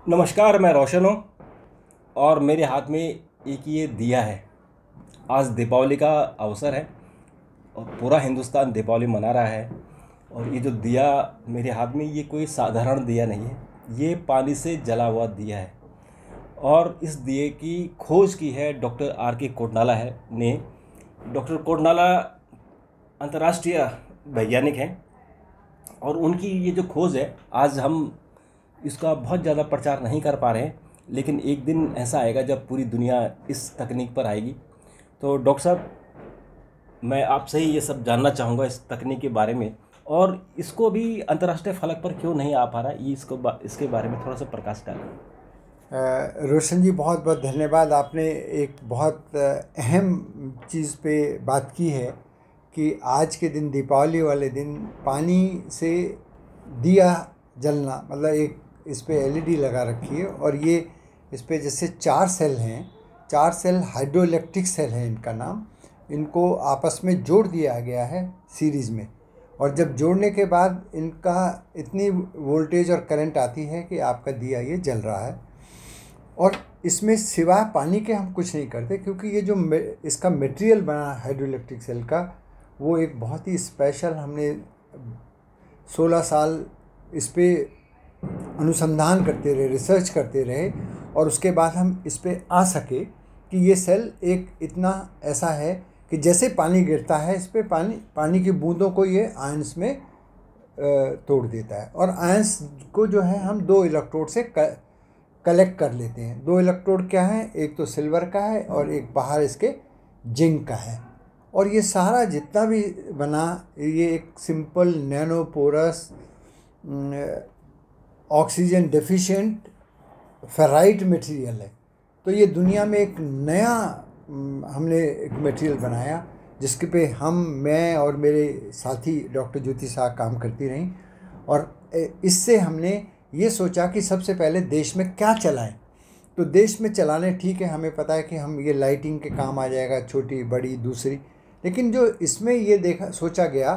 नमस्कार, मैं रोशन हूँ और मेरे हाथ में एक ये दिया है। आज दीपावली का अवसर है और पूरा हिंदुस्तान दीपावली मना रहा है। और ये जो दिया मेरे हाथ में, ये कोई साधारण दिया नहीं है, ये पानी से जला हुआ दिया है। और इस दिए की खोज की है डॉक्टर आर के कोटनाला है ने। डॉक्टर कोटनाला अंतर्राष्ट्रीय वैज्ञानिक हैं और उनकी ये जो खोज है, आज हम इसका बहुत ज़्यादा प्रचार नहीं कर पा रहे हैं, लेकिन एक दिन ऐसा आएगा जब पूरी दुनिया इस तकनीक पर आएगी। तो डॉक्टर साहब, मैं आपसे ही ये सब जानना चाहूँगा इस तकनीक के बारे में, और इसको भी अंतर्राष्ट्रीय फलक पर क्यों नहीं आ पा रहा, ये इसके बारे में थोड़ा सा प्रकाश डालें। रोशन जी, बहुत बहुत धन्यवाद। आपने एक बहुत अहम चीज़ पे बात की है कि आज के दिन, दीपावली वाले दिन, पानी से दिया जलना, मतलब एक इस पे एलईडी लगा रखी है और ये इस पे जैसे 4 सेल हैं, 4 सेल हाइड्रोइलेक्ट्रिक सेल है इनका नाम। इनको आपस में जोड़ दिया गया है सीरीज़ में, और जब जोड़ने के बाद इनका इतनी वोल्टेज और करंट आती है कि आपका दिया ये जल रहा है। और इसमें सिवाय पानी के हम कुछ नहीं करते, क्योंकि ये जो इसका मटेरियल बना हाइड्रोइलेक्ट्रिक सेल का, वो एक बहुत ही स्पेशल, हमने 16 साल इस पे अनुसंधान करते रहे, रिसर्च करते रहे, और उसके बाद हम इस पे आ सके कि ये सेल एक इतना ऐसा है कि जैसे पानी गिरता है इस पे, पानी की बूंदों को ये आयंस में तोड़ देता है। और आयंस को जो है हम 2 इलेक्ट्रोड से कलेक्ट कर लेते हैं। 2 इलेक्ट्रोड क्या है, एक तो सिल्वर का है और एक बाहर इसके जिंक का है। और ये सारा जितना भी बना, ये एक simple nanoporous oxygen deficient ferrite material है। तो ये दुनिया में एक नया हमने एक मटेरियल बनाया, जिसके पे मैं और मेरे साथी डॉक्टर ज्योति शाह काम करती रहीं। और इससे हमने ये सोचा कि सबसे पहले देश में क्या चलाएं। तो देश में चलाने, ठीक है, हमें पता है कि हम ये लाइटिंग के काम आ जाएगा, छोटी बड़ी दूसरी, लेकिन जो इसमें ये सोचा गया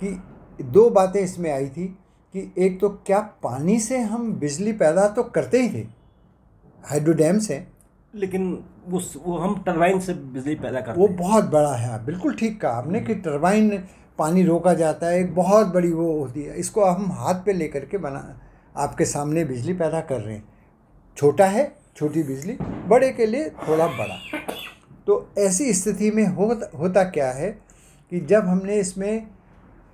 कि 2 बातें इसमें आई थी कि एक तो क्या पानी से हम बिजली पैदा तो करते ही थे, हाइड्रो डैम से, लेकिन वो हम टरबाइन से बिजली पैदा करते वो हैं। बहुत बड़ा है। बिल्कुल ठीक कहा आपने कि टरबाइन, पानी रोका जाता है, एक बहुत बड़ी वो होती है। इसको हम हाथ पे लेकर के आपके सामने बिजली पैदा कर रहे हैं। छोटा है, छोटी बिजली, बड़े के लिए थोड़ा बड़ा। तो ऐसी स्थिति में होता क्या है कि जब हमने इसमें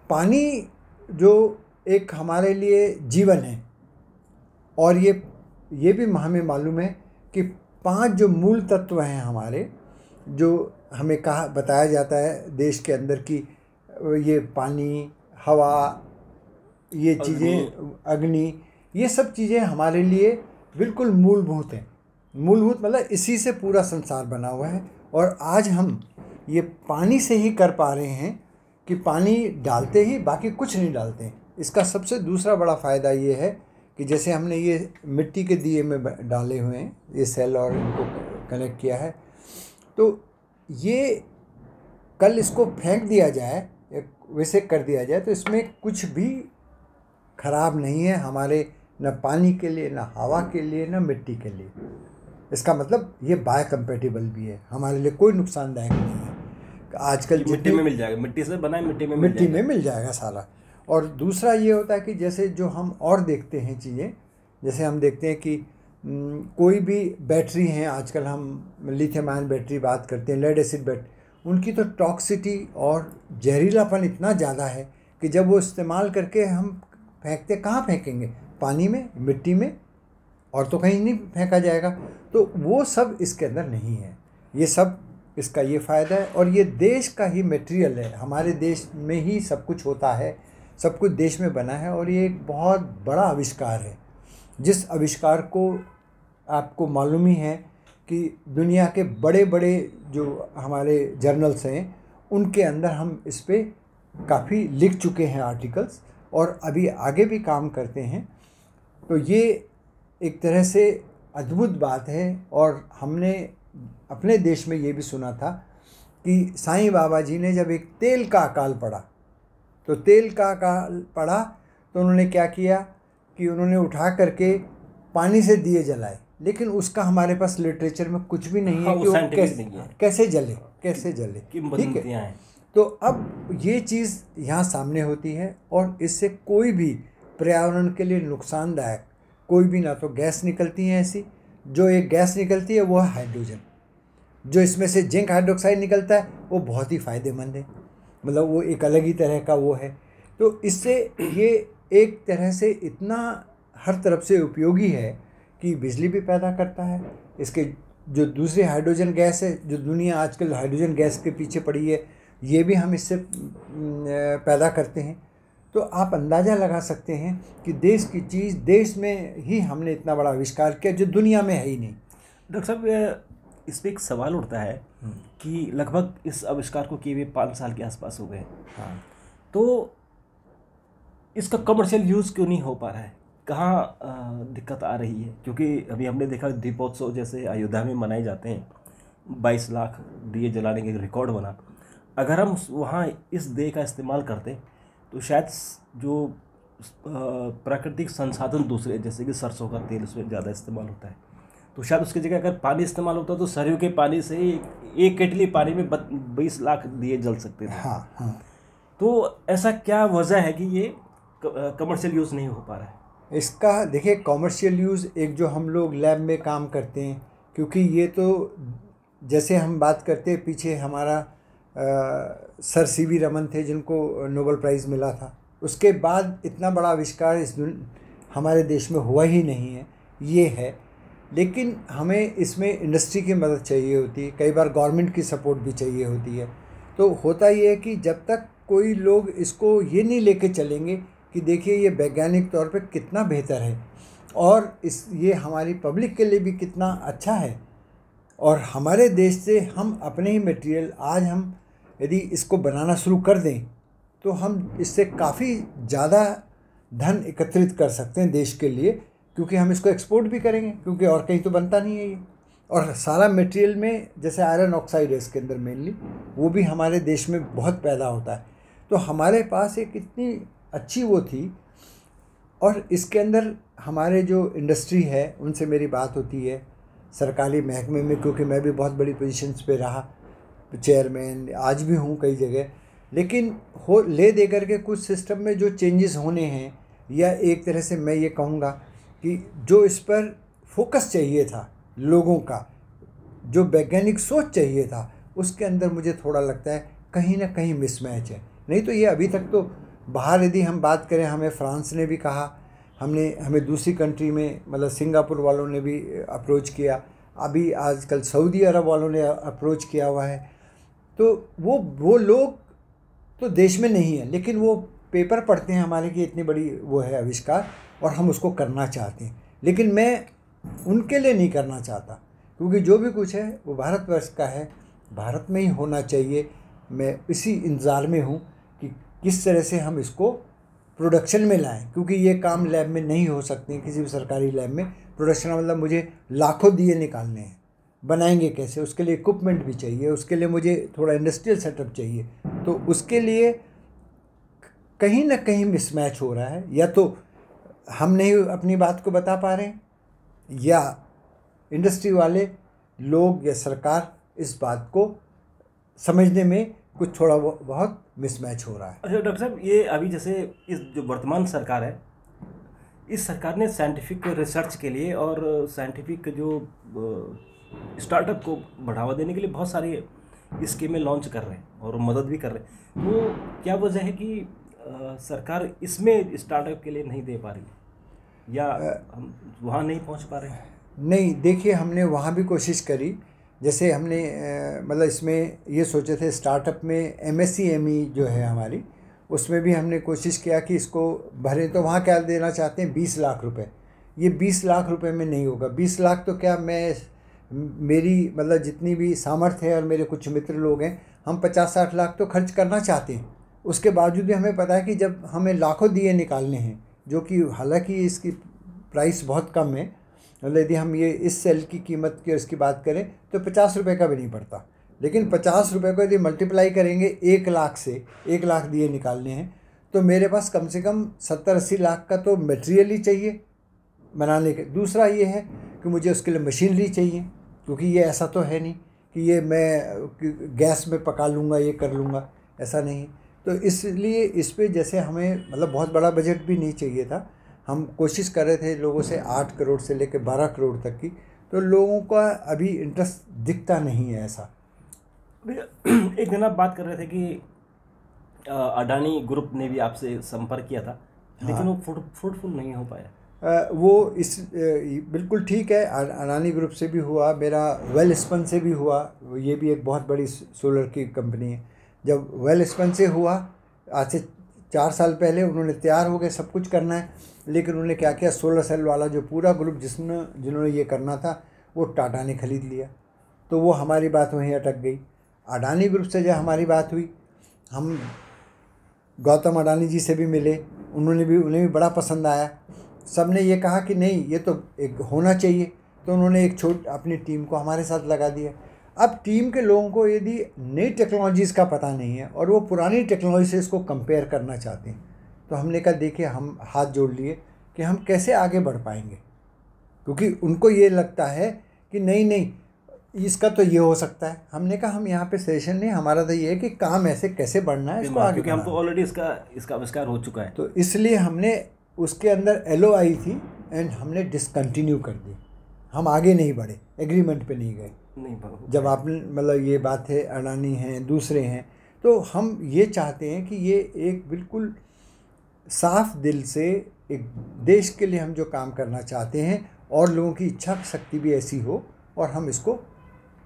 पानी, जो एक हमारे लिए जीवन है, और ये भी हमें मालूम है कि 5 जो मूल तत्व हैं हमारे, जो हमें बताया जाता है देश के अंदर की, ये पानी, हवा, ये चीज़ें, अग्नि, ये सब चीज़ें हमारे लिए बिल्कुल मूलभूत हैं। मूलभूत मतलब इसी से पूरा संसार बना हुआ है। और आज हम ये पानी से ही कर पा रहे हैं कि पानी डालते ही, बाकी कुछ नहीं डालते हैं। इसका सबसे दूसरा बड़ा फ़ायदा ये है कि जैसे हमने ये मिट्टी के दिए में डाले हुए हैं ये सेल, और इनको कनेक्ट किया है, तो ये कल इसको फेंक दिया जाए या वैसे कर दिया जाए तो इसमें कुछ भी खराब नहीं है हमारे, न पानी के लिए, न हवा के लिए, न मिट्टी के लिए। इसका मतलब ये बायोकम्पेटिबल भी है, हमारे लिए कोई नुकसानदायक नहीं है। आजकल मिट्टी में मिल जाएगा, मिट्टी से बना है, मिट्टी में मिल जाएगा सारा। और दूसरा ये होता है कि जैसे जो हम और देखते हैं चीज़ें, जैसे हम देखते हैं कि कोई भी बैटरी हैं, आजकल हम लिथियम आयन बैटरी बात करते हैं, लेड एसिड बैटरी, उनकी तो टॉक्सिटी और जहरीलापन इतना ज़्यादा है कि जब वो इस्तेमाल करके हम फेंकते, कहाँ फेंकेंगे, पानी में, मिट्टी में, और तो कहीं नहीं फेंका जाएगा। तो वो सब इसके अंदर नहीं है। ये सब, इसका ये फ़ायदा है। और ये देश का ही मटेरियल है, हमारे देश में ही सब कुछ होता है, सब कुछ देश में बना है। और ये एक बहुत बड़ा आविष्कार है, जिस आविष्कार को आपको मालूम ही है कि दुनिया के बड़े बड़े जो हमारे जर्नल्स हैं, उनके अंदर हम इस पर काफ़ी लिख चुके हैं आर्टिकल्स, और अभी आगे भी काम करते हैं। तो ये एक तरह से अद्भुत बात है। और हमने अपने देश में ये भी सुना था कि साईं बाबा जी ने जब एक तेल का अकाल पड़ा, तो तेल का अकाल पड़ा तो उन्होंने क्या किया कि उन्होंने उठा करके पानी से दिए जलाए, लेकिन उसका हमारे पास लिटरेचर में कुछ भी नहीं है हाँ, कि वो नहीं है। कैसे जले, कैसे जले। ठीक है, किंवदंतियां हैं। तो अब ये चीज़ यहाँ सामने होती है और इससे कोई भी पर्यावरण के लिए नुकसानदायक कोई भी ना तो गैस निकलती है ऐसी। जो एक गैस निकलती है वो है हाइड्रोजन, जो इसमें से जिंक हाइड्रोक्साइड निकलता है वो बहुत ही फ़ायदेमंद है, मतलब वो एक अलग ही तरह का वो है। तो इससे ये एक तरह से इतना हर तरफ से उपयोगी है कि बिजली भी पैदा करता है। इसके जो दूसरी हाइड्रोजन गैस है, जो दुनिया आजकल हाइड्रोजन गैस के पीछे पड़ी है, ये भी हम इससे पैदा करते हैं। तो आप अंदाज़ा लगा सकते हैं कि देश की चीज़ देश में ही हमने इतना बड़ा आविष्कार किया जो दुनिया में है ही नहीं। डॉक्टर साहब, इस पर एक सवाल उठता है कि लगभग इस आविष्कार को किए हुए 5 साल के आसपास हो गए। हाँ, तो इसका कमर्शियल यूज़ क्यों नहीं हो पा रहा है? कहाँ दिक्कत आ रही है? क्योंकि अभी हमने देखा दीपोत्सव जैसे अयोध्या में मनाए जाते हैं, 22 लाख दिए जलाने के रिकॉर्ड बना। अगर हम वहाँ इस दिए का इस्तेमाल करते तो शायद जो प्राकृतिक संसाधन दूसरे जैसे कि सरसों का तेल उसमें ज़्यादा इस्तेमाल होता है, तो शायद उसकी जगह अगर पानी इस्तेमाल होता तो सरयू के पानी से एक केटली पानी में 20 लाख दिए जल सकते थे। हाँ, हाँ। तो ऐसा क्या वजह है कि ये कमर्शियल यूज़ नहीं हो पा रहा है? इसका देखिए, कॉमर्शियल यूज़ एक जो हम लोग लैब में काम करते हैं, क्योंकि ये तो जैसे हम बात करते हैं, पीछे हमारा सर सीवी रमन थे जिनको नोबेल प्राइज़ मिला था, उसके बाद इतना बड़ा आविष्कार हमारे देश में हुआ ही नहीं है, ये है। लेकिन हमें इसमें इंडस्ट्री की मदद चाहिए होती है, कई बार गवर्नमेंट की सपोर्ट भी चाहिए होती है। तो होता ये है कि जब तक कोई लोग इसको ये नहीं लेके चलेंगे कि देखिए ये वैज्ञानिक तौर पे कितना बेहतर है और ये हमारी पब्लिक के लिए भी कितना अच्छा है, और हमारे देश से हम अपने ही मटेरियल आज हम यदि इसको बनाना शुरू कर दें तो हम इससे काफ़ी ज़्यादा धन एकत्रित कर सकते हैं देश के लिए, क्योंकि हम इसको एक्सपोर्ट भी करेंगे, क्योंकि और कहीं तो बनता नहीं है ये। और सारा मटेरियल में जैसे आयरन ऑक्साइड है इसके अंदर मेनली, वो भी हमारे देश में बहुत पैदा होता है। तो हमारे पास एक इतनी अच्छी वो थी, और इसके अंदर हमारे जो इंडस्ट्री है उनसे मेरी बात होती है, सरकारी महकमे में, क्योंकि मैं भी बहुत बड़ी पोजीशंस पे रहा, चेयरमैन आज भी हूँ कई जगह। लेकिन ले दे करके कुछ सिस्टम में जो चेंजेस होने हैं, या एक तरह से मैं ये कहूँगा कि जो इस पर फोकस चाहिए था लोगों का, जो वैज्ञानिक सोच चाहिए था, उसके अंदर मुझे थोड़ा लगता है कहीं ना कहीं मिसमैच है। नहीं तो ये अभी तक तो बाहर यदि हम बात करें, हमें फ्रांस ने भी कहा, हमें दूसरी कंट्री में मतलब सिंगापुर वालों ने भी अप्रोच किया, अभी आजकल सऊदी अरब वालों ने अप्रोच किया हुआ है। तो वो लोग तो देश में नहीं है, लेकिन वो पेपर पढ़ते हैं हमारे कि इतनी बड़ी वो है आविष्कार और हम उसको करना चाहते हैं। लेकिन मैं उनके लिए नहीं करना चाहता, क्योंकि जो भी कुछ है वो भारतवर्ष का है, भारत में ही होना चाहिए। मैं इसी इंतज़ार में हूँ कि किस तरह से हम इसको प्रोडक्शन में लाएं, क्योंकि ये काम लैब में नहीं हो सकते किसी भी सरकारी लैब में। प्रोडक्शन मतलब मुझे लाखों दिए निकालने हैं, बनाएंगे कैसे, उसके लिए इक्विपमेंट भी चाहिए, उसके लिए मुझे थोड़ा इंडस्ट्रियल सेटअप चाहिए। तो उसके लिए कहीं ना कहीं मिसमैच हो रहा है, या तो हम नहीं अपनी बात को बता पा रहे हैं, या इंडस्ट्री वाले लोग या सरकार इस बात को समझने में कुछ थोड़ा बहुत मिसमैच हो रहा है। अच्छा डॉक्टर साहब, ये अभी जैसे इस जो वर्तमान सरकार है, इस सरकार ने साइंटिफिक रिसर्च के लिए और साइंटिफिक जो स्टार्टअप को बढ़ावा देने के लिए बहुत सारे स्कीमें लॉन्च कर रहे हैं और मदद भी कर रहे हैं। तो क्या वजह है कि सरकार इसमें स्टार्टअप के लिए नहीं दे पा रही है, या हम वहाँ नहीं पहुँच पा रहे हैं? नहीं, देखिए हमने वहाँ भी कोशिश करी। जैसे हमने मतलब इसमें ये सोचे थे स्टार्टअप में MSCME जो है हमारी, उसमें भी हमने कोशिश किया कि इसको भरें। तो वहाँ क्या देना चाहते हैं, 20 लाख रुपए। ये 20 लाख रुपए में नहीं होगा। 20 लाख तो क्या, मेरी मतलब जितनी भी सामर्थ्य है और मेरे कुछ मित्र लोग हैं, हम 50-60 लाख तो खर्च करना चाहते हैं। उसके बावजूद भी हमें पता है कि जब हमें लाखों दिए निकालने हैं, जो कि हालांकि इसकी प्राइस बहुत कम है, मतलब यदि हम ये इस सेल की कीमत की और इसकी बात करें तो 50 रुपये का भी नहीं पड़ता। लेकिन 50 रुपये को यदि मल्टीप्लाई करेंगे 1 लाख से, 1 लाख दिए निकालने हैं, तो मेरे पास कम से कम 70-80 लाख का तो मटेरियल ही चाहिए। बनाने के। दूसरा ये है कि मुझे उसके लिए मशीनरी चाहिए, क्योंकि ये ऐसा तो है नहीं कि ये मैं गैस में पका लूँगा, ये कर लूँगा, ऐसा नहीं। तो इसलिए इस पे जैसे हमें मतलब बहुत बड़ा बजट भी नहीं चाहिए था। हम कोशिश कर रहे थे लोगों से 8 करोड़ से लेकर 12 करोड़ तक की, तो लोगों का अभी इंटरेस्ट दिखता नहीं है ऐसा। एक दिन आप बात कर रहे थे कि अडानी ग्रुप ने भी आपसे संपर्क किया था, लेकिन वो फ्रूटफुल नहीं हो पाया। वो बिल्कुल ठीक है, अडानी ग्रुप से भी हुआ, मेरा वेलस्पन से भी हुआ। ये भी एक बहुत बड़ी सोलर की कंपनी है। जब वेलस्पन से हुआ आज से 4 साल पहले, उन्होंने तैयार हो गए, सब कुछ करना है, लेकिन उन्होंने क्या किया, सोलर सेल वाला जो पूरा ग्रुप जिन्होंने ये करना था वो टाटा ने खरीद लिया। तो वो हमारी बात वहीं अटक गई। अडानी ग्रुप से जब हमारी बात हुई, हम गौतम अडानी जी से भी मिले, उन्हें भी बड़ा पसंद आया। सब ने ये कहा कि नहीं, ये तो एक होना चाहिए। तो उन्होंने एक अपनी टीम को हमारे साथ लगा दिया। अब टीम के लोगों को यदि नई टेक्नोलॉजीज़ का पता नहीं है और वो पुरानी टेक्नोलॉजी से इसको कंपेयर करना चाहते हैं, तो हमने कहा देखिए, हम हाथ जोड़ लिए कि हम कैसे आगे बढ़ पाएंगे, क्योंकि उनको ये लगता है कि नहीं इसका तो ये हो सकता है। हमने कहा हम यहाँ पे सेशन नहीं, हमारा तो ये है कि काम ऐसे कैसे बढ़ना है, इसको आगे, क्योंकि हम तो ऑलरेडी इसका आविष्कार हो चुका है। तो इसलिए हमने उसके अंदर LO आई थी एंड हमने डिसकंटिन्यू कर दी। हम आगे नहीं बढ़े, एग्रीमेंट पे नहीं गए। जब आपने मतलब ये बात है, अडानी हैं, दूसरे हैं, तो हम ये चाहते हैं कि ये एक बिल्कुल साफ दिल से एक देश के लिए हम जो काम करना चाहते हैं और लोगों की इच्छा शक्ति भी ऐसी हो और हम इसको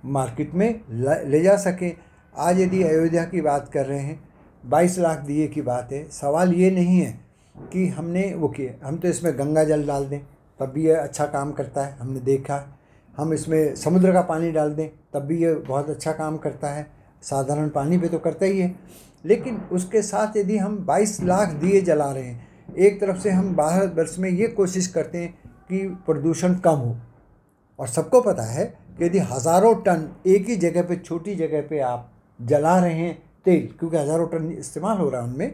मार्केट में ले जा सकें। आज यदि अयोध्या की बात कर रहे हैं, 22 लाख दिए की बात है। सवाल ये नहीं है कि हमने वो किया, हम तो इसमें गंगा जल डाल दें तब भी ये अच्छा काम करता है, हमने देखा। हम इसमें समुद्र का पानी डाल दें तब भी ये बहुत अच्छा काम करता है, साधारण पानी पे तो करता ही है। लेकिन उसके साथ यदि हम 22 लाख दिए जला रहे हैं, एक तरफ से हम भारतवर्ष में ये कोशिश करते हैं कि प्रदूषण कम हो, और सबको पता है कि यदि हज़ारों टन एक ही जगह पे, छोटी जगह पे आप जला रहे हैं तेल, क्योंकि हज़ारों टन इस्तेमाल हो रहा है उनमें,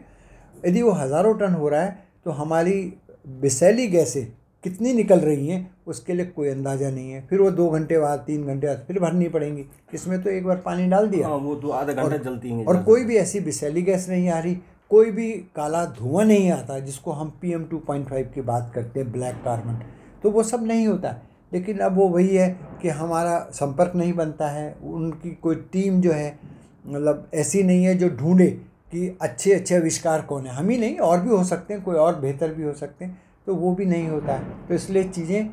यदि वो हज़ारों टन हो रहा है तो हमारी विषैली गैसें कितनी निकल रही हैं उसके लिए कोई अंदाज़ा नहीं है। फिर वो 2 घंटे बाद, 3 घंटे बाद फिर भरनी पड़ेंगी। इसमें तो एक बार पानी डाल दिया, वो तो आधा घंटा जलती हैं, और कोई भी ऐसी विषैली गैस नहीं आ रही, कोई भी काला धुआं नहीं आता जिसको हम PM 2.5 की बात करते हैं, ब्लैक कार्बन, तो वो सब नहीं होता। लेकिन अब वो वही है कि हमारा संपर्क नहीं बनता है, उनकी कोई टीम जो है मतलब ऐसी नहीं है जो ढूंढे कि अच्छे अच्छे आविष्कार कौन है। हम ही नहीं, और भी हो सकते हैं, कोई और बेहतर भी हो सकते हैं, तो वो भी नहीं होता है। तो इसलिए चीज़ें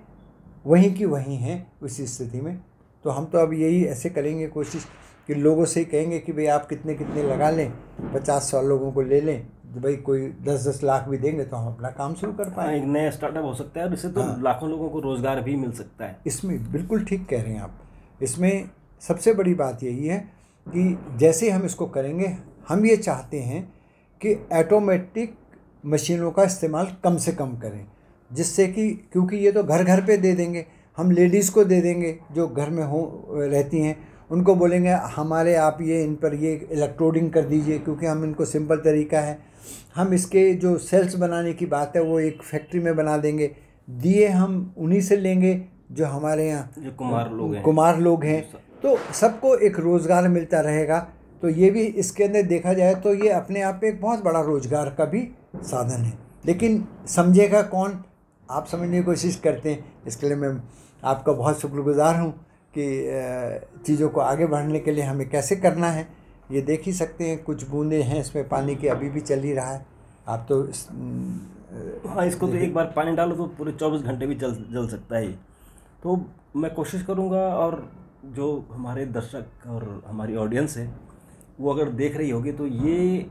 वहीं की वहीं हैं उसी स्थिति में। तो हम तो अब यही ऐसे करेंगे कोशिश कि लोगों से ही कहेंगे कि भाई आप कितने कितने लगा लें, 50-100 लोगों को ले लें, तो भाई कोई 10-10 लाख भी देंगे तो हम अपना काम शुरू कर पाएंगे। एक नया स्टार्टअप हो सकता है और इससे तो लाखों लोगों को रोज़गार भी मिल सकता है। इसमें बिल्कुल ठीक कह रहे हैं आप। इसमें सबसे बड़ी बात यही है कि जैसे हम इसको करेंगे, हम ये चाहते हैं कि ऑटोमेटिक मशीनों का इस्तेमाल कम से कम करें, जिससे कि, क्योंकि ये तो घर घर पे दे देंगे, हम लेडीज़ को दे देंगे जो घर में रहती हैं, उनको बोलेंगे हमारे आप ये इन पर ये इलेक्ट्रोडिंग कर दीजिए, क्योंकि हम इनको सिंपल तरीका है। हम इसके जो सेल्स बनाने की बात है वो एक फैक्ट्री में बना देंगे। दिए हम उन्हीं से लेंगे जो हमारे यहाँ जो कुमार लोग हैं, तो सबको एक रोज़गार मिलता रहेगा। तो ये भी इसके अंदर देखा जाए तो ये अपने आप में एक बहुत बड़ा रोज़गार का भी साधन है। लेकिन समझेगा कौन, आप समझने की कोशिश करते हैं। इसके लिए मैं आपका बहुत शुक्रगुजार हूँ कि चीज़ों को आगे बढ़ने के लिए हमें कैसे करना है। ये देख ही सकते हैं, कुछ बूंदे हैं इसमें पानी की, अभी भी चल ही रहा है। आप तो हाँ, इसको तो एक बार पानी डालो तो पूरे 24 घंटे भी जल सकता है। तो मैं कोशिश करूँगा, और जो हमारे दर्शक और हमारी ऑडियंस है वो अगर देख रही होगी, तो ये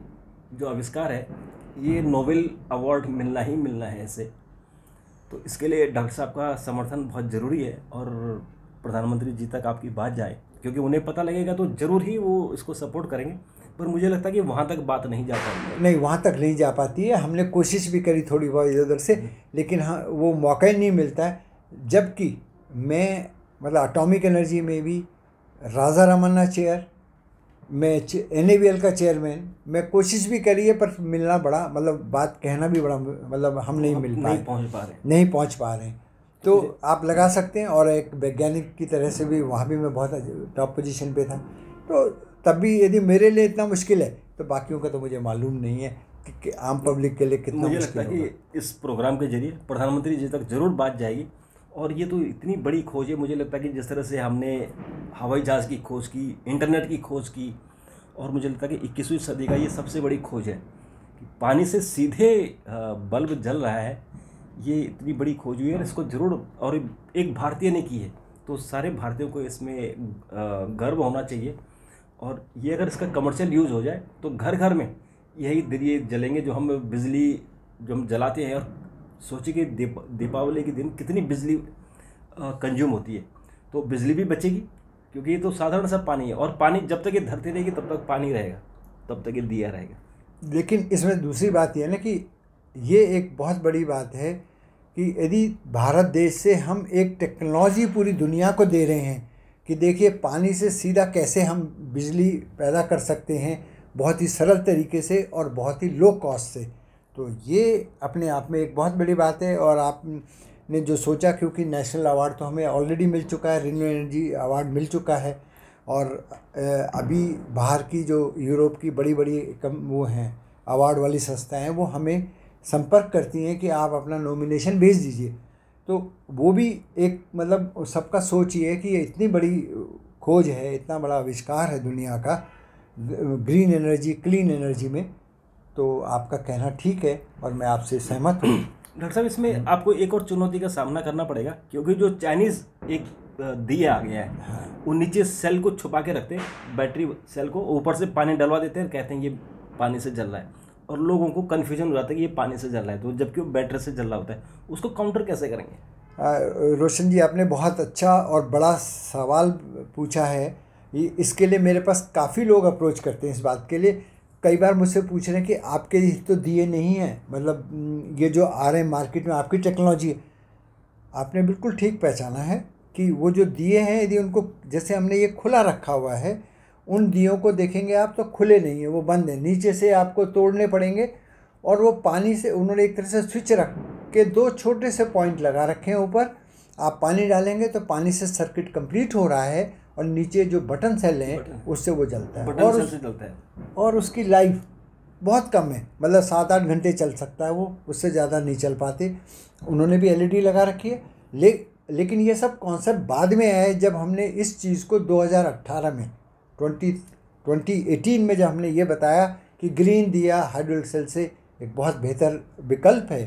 जो आविष्कार है ये नोबेल अवार्ड मिलना ही मिलना है इसे। तो इसके लिए डॉक्टर साहब का समर्थन बहुत ज़रूरी है, और प्रधानमंत्री जी तक आपकी बात जाए, क्योंकि उन्हें पता लगेगा तो ज़रूर ही वो इसको सपोर्ट करेंगे। पर मुझे लगता है कि वहाँ तक बात नहीं जा पाती। नहीं, वहाँ तक नहीं जा पाती है। हमने कोशिश भी करी थोड़ी बहुत इधर उधर से, लेकिन हाँ, वो मौका ही नहीं मिलता है। जबकि मैं मतलब एटॉमिक एनर्जी में भी राजा रमन्ना चेयर, मैं NABL का चेयरमैन, मैं कोशिश भी करी है, पर मिलना बड़ा मतलब बात कहना भी बड़ा मतलब हम नहीं पहुंच पा रहे हैं। तो आप लगा सकते हैं। और एक वैज्ञानिक की तरह से भी वहाँ भी मैं बहुत टॉप पोजीशन पे था। तो तब भी यदि मेरे लिए इतना मुश्किल है तो बाकियों का तो मुझे मालूम नहीं है कि आम पब्लिक के लिए कितना मुझे लगता मुश्किल है होगा। कि इस प्रोग्राम के जरिए प्रधानमंत्री जी तक जरूर बात जाएगी। और ये तो इतनी बड़ी खोज है, मुझे लगता है कि जिस तरह से हमने हवाई जहाज़ की खोज की, इंटरनेट की खोज की, और मुझे लगता है कि 21वीं सदी का ये सबसे बड़ी खोज है कि पानी से सीधे बल्ब जल रहा है। ये इतनी बड़ी खोज हुई है, इसको जरूर, और एक भारतीय ने की है, तो सारे भारतीयों को इसमें गर्व होना चाहिए। और ये अगर इसका कमर्शियल यूज़ हो जाए तो घर घर में यही दिए जलेंगे, जो हम बिजली जो हम जलाते हैं। और सोचिए कि दीपावली के दिन कितनी बिजली कंज्यूम होती है, तो बिजली भी बचेगी, क्योंकि ये तो साधारण सा पानी है। और पानी जब तक ये धरती रहेगी तब तक पानी रहेगा, तब तक ये दिया रहेगा। लेकिन इसमें दूसरी बात यह है ना कि ये एक बहुत बड़ी बात है कि यदि भारत देश से हम एक टेक्नोलॉजी पूरी दुनिया को दे रहे हैं कि देखिए पानी से सीधा कैसे हम बिजली पैदा कर सकते हैं बहुत ही सरल तरीके से और बहुत ही लो कॉस्ट से, तो ये अपने आप में एक बहुत बड़ी बात है। और आपने जो सोचा, क्योंकि नेशनल अवार्ड तो हमें ऑलरेडी मिल चुका है, रिन्यू एनर्जी अवार्ड मिल चुका है। और अभी बाहर की जो यूरोप की बड़ी बड़ी वो हैं अवार्ड वाली संस्थाएं, वो हमें संपर्क करती हैं कि आप अपना नॉमिनेशन भेज दीजिए। तो वो भी एक मतलब सबका सोच ये है कि ये इतनी बड़ी खोज है, इतना बड़ा आविष्कार है दुनिया का ग्रीन एनर्जी, क्लीन एनर्जी में। तो आपका कहना ठीक है और मैं आपसे सहमत हूँ। डॉक्टर साहब, इसमें आपको एक और चुनौती का सामना करना पड़ेगा, क्योंकि जो चाइनीज़ एक दिया आ गया है, वो नीचे सेल को छुपा के रखते हैं, बैटरी सेल को, ऊपर से पानी डलवा देते हैं, कहते हैं ये पानी से जल रहा है, और लोगों को कन्फ्यूजन हो जाता है कि ये पानी से जल रहा है, तो जबकि वो बैटरी से जल रहा होता है। उसको काउंटर कैसे करेंगे? रोशन जी, आपने बहुत अच्छा और बड़ा सवाल पूछा है। इसके लिए मेरे पास काफ़ी लोग अप्रोच करते हैं इस बात के लिए। कई बार मुझसे पूछ रहे हैं कि आपके तो दिए नहीं हैं, मतलब ये जो आ रहे हैं मार्केट में आपकी टेक्नोलॉजी है। आपने बिल्कुल ठीक पहचाना है कि वो जो दिए हैं, यदि उनको जैसे हमने ये खुला रखा हुआ है, उन दियों को देखेंगे आप तो खुले नहीं है, वो बंद है, नीचे से आपको तोड़ने पड़ेंगे। और वो पानी से उन्होंने एक तरह से स्विच रख के दो छोटे से पॉइंट लगा रखे हैं ऊपर। आप पानी डालेंगे तो पानी से सर्किट कंप्लीट हो रहा है, और नीचे जो बटन सेल हैं उससे वो जलता है, बटन सेल से जलता है। और उसकी लाइफ बहुत कम है, मतलब 7-8 घंटे चल सकता है वो, उससे ज़्यादा नहीं चल पाते। उन्होंने भी एलईडी लगा रखी है। लेकिन ये सब कॉन्सेप्ट बाद में आया जब हमने इस चीज़ को 2018 में 2018 में जब हमने ये बताया कि ग्रीन दिया हाइड्रोलिक सेल से एक बहुत बेहतर विकल्प है,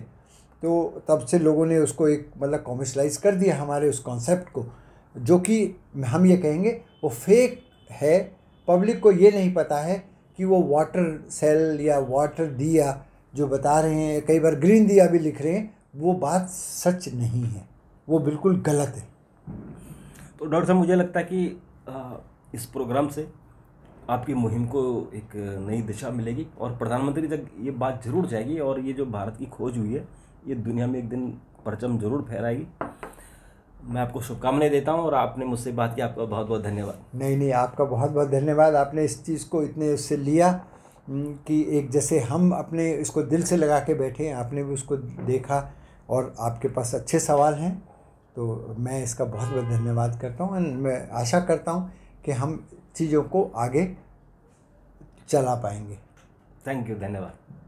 तो तब से लोगों ने उसको एक मतलब कॉमर्शलाइज कर दिया हमारे उस कॉन्सेप्ट को, जो कि हम ये कहेंगे वो फेक है। पब्लिक को ये नहीं पता है कि वो वाटर सेल या वाटर दिया जो बता रहे हैं, कई बार ग्रीन दिया भी लिख रहे हैं, वो बात सच नहीं है, वो बिल्कुल गलत है। तो डॉक्टर साहब, मुझे लगता है कि इस प्रोग्राम से आपकी मुहिम को एक नई दिशा मिलेगी और प्रधानमंत्री तक ये बात जरूर जाएगी, और ये जो भारत की खोज हुई है ये दुनिया में एक दिन परचम जरूर फहराएगी। मैं आपको शुभकामनाएं देता हूं, और आपने मुझसे बात की, आपका बहुत बहुत धन्यवाद। नहीं, आपका बहुत बहुत धन्यवाद। आपने इस चीज़ को इतने उससे लिया कि एक जैसे हम अपने इसको दिल से लगा के बैठे हैं, आपने भी उसको देखा और आपके पास अच्छे सवाल हैं, तो मैं इसका बहुत बहुत धन्यवाद करता हूँ। मैं आशा करता हूँ कि हम चीज़ों को आगे चला पाएंगे। थैंक यू, धन्यवाद।